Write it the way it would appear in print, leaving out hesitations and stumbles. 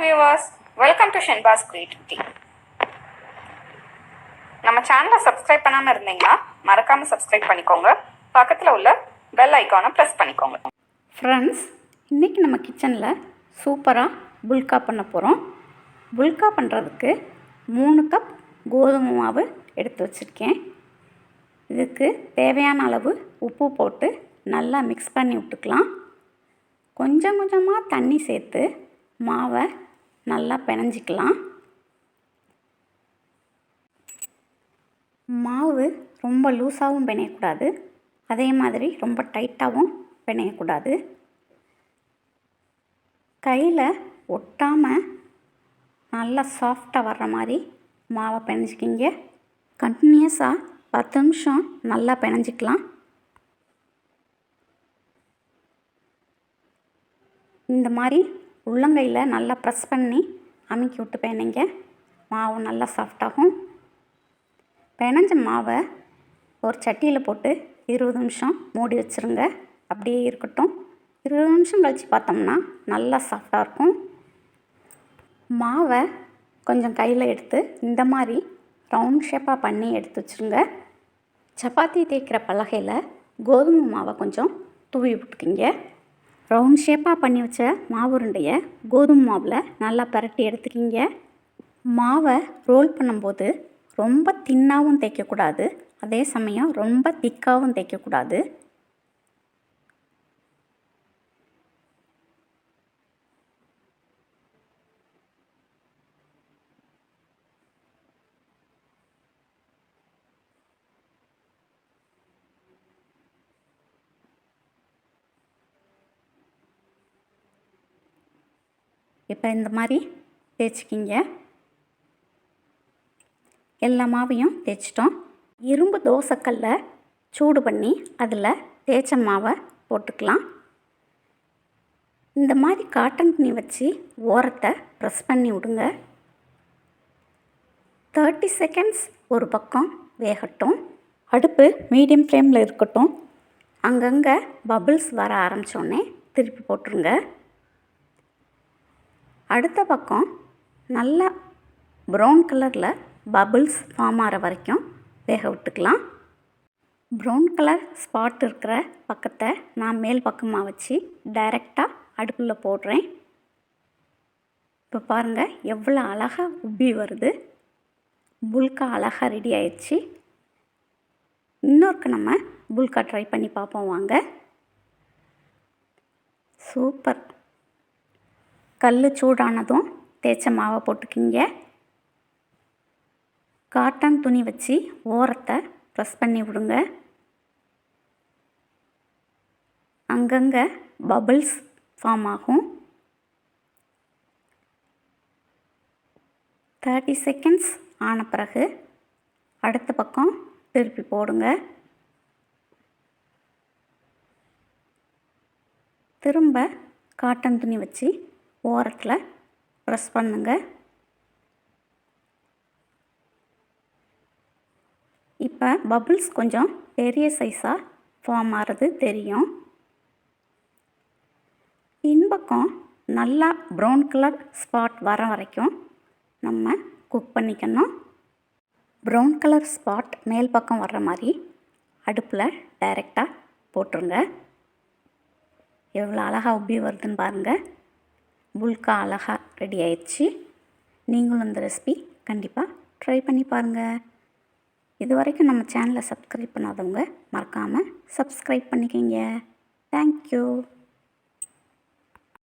viewers, welcome to Shenba's Creativity. நம்ம சேனலை subscribe பண்ணாமல் இருந்தீங்கன்னா மறக்காமல் சப்ஸ்கிரைப் பண்ணிக்கோங்க. பக்கத்தில் உள்ள பெல் ஐக்கானை ப்ரெஸ் பண்ணிக்கோங்க. ஃப்ரெண்ட்ஸ், இன்றைக்கி நம்ம கிச்சனில் சூப்பராக புல்கா பண்ண போகிறோம். புல்கா பண்ணுறதுக்கு 3 கப் கோதுமை மாவு எடுத்து வச்சுருக்கேன். இதுக்கு தேவையான அளவு உப்பு போட்டு நல்லா மிக்ஸ் பண்ணி விட்டுக்கலாம். கொஞ்சம் கொஞ்சமாக தண்ணி சேர்த்து மாவை நல்லா பிணைஞ்சிக்கலாம். மாவு ரொம்ப லூஸாகவும் பிணையக்கூடாது, அதே மாதிரி ரொம்ப டைட்டாகவும் பிணையக்கூடாது. கையில் ஒட்டாமல் நல்லா சாஃப்டாக வர்ற மாதிரி மாவை பிணைஞ்சிக்கிங்க. கண்டினியூஸாக 10 நிமிஷம் நல்லா பிணைஞ்சிக்கலாம். இந்த மாதிரி உள்ளங்கையில் நல்லா ப்ரெஸ் பண்ணி அமுக்கி விட்டு பிணைங்க. மாவு நல்லா சாஃப்டாகும். பிணைஞ்ச மாவை ஒரு சட்டியில் போட்டு 20 நிமிஷம் மூடி வச்சுருங்க. அப்படியே இருக்கட்டும். 20 நிமிஷம் கழித்து பார்த்தோம்னா நல்லா சாஃப்டாக இருக்கும். மாவை கொஞ்சம் கையில் எடுத்து இந்த மாதிரி ரவுண்ட் ஷேப்பாக பண்ணி எடுத்து வச்சுருங்க. சப்பாத்தி தேய்க்கிற பலகையில் கோதுமை மாவை கொஞ்சம் தூவி விட்டுக்கிங்க. ரவுண்ட் ஷேப்பாக பண்ணி வச்ச மாவு உருண்டையை கோதுமை மாவில் நல்லா பரட்டி எடுத்துக்கிங்க. மாவை ரோல் பண்ணும்போது ரொம்ப தின்னாகவும் தேய்க்கக்கூடாது, அதே சமயம் ரொம்ப திக்காகவும் தேய்க்கக்கூடாது. இப்போ இந்த மாதிரி தேய்ச்சிக்கிங்க. எல்லா மாவையும் தேய்ச்சிட்டோம். இரும்பு தோசைக்கல்ல சூடு பண்ணி அதில் தேய்ச்ச மாவை போட்டுக்கலாம். இந்த மாதிரி காட்டன் துணி வச்சு ஓரத்தை ப்ரெஸ் பண்ணி விடுங்க. 30 செகண்ட்ஸ் ஒரு பக்கம் வேகட்டும். அடுப்பு மீடியம் ஃப்ளேமில் இருக்கட்டும். அங்கங்கே பபிள்ஸ் வர ஆரம்பித்தோடனே திருப்பி போட்டுருங்க. அடுத்த பக்கம் நல்லா ப்ரௌன் கலரில் பபிள்ஸ் ஃபார்ம் ஆகிற வரைக்கும் வேக விட்டுக்கலாம். ப்ரௌன் கலர் ஸ்பாட் இருக்கிற பக்கத்தை நான் மேல் பக்கமாக வச்சு டைரெக்டாக அடுப்பில் போடுறேன். இப்போ பாருங்கள் எவ்வளோ அழகாக உப்பி வருது. புல்கா அழகாக ரெடி ஆயிடுச்சு. இன்னொருக்கு நம்ம புல்கா ட்ரை பண்ணி பார்ப்போம் வாங்க. சூப்பர். கல் சூடானதும் தேய்ச்ச மாவை போட்டுக்கிங்க. காட்டன் துணி வச்சு ஓரத்தை ப்ரெஸ் பண்ணி விடுங்க. அங்கங்கே பபிள்ஸ் ஃபார்ம் ஆகும். 30 செகண்ட்ஸ் ஆன பிறகு அடுத்த பக்கம் திருப்பி போடுங்க. திரும்ப காட்டன் துணி வச்சு ஓரத்தில் ப்ரெஸ் பண்ணுங்க. இப்போ பபிள்ஸ் கொஞ்சம் பெரிய சைஸாக ஃபார்ம் ஆகிறது தெரியும். பின்பக்கம் நல்லா ப்ரௌன் கலர் ஸ்பாட் வர வரைக்கும் நம்ம குக் பண்ணிக்கணும். ப்ரௌன் கலர் ஸ்பாட் மேல் பக்கம் வர்ற மாதிரி அடுப்பில் டைரெக்டாக போட்டுருங்க. எவ்வளோ அழகாக உப்பி வருதுன்னு பாருங்கள். புல்கா அழகாக ரெடி ஆயிடுச்சு. நீங்களும் இந்த ரெசிபி கண்டிப்பாக ட்ரை பண்ணி பாருங்கள். இது வரைக்கும் நம்ம சேனலை சப்ஸ்கிரைப் பண்ணாதவங்க மறக்காமல் சப்ஸ்கிரைப் பண்ணிக்கோங்க. தேங்க்யூ.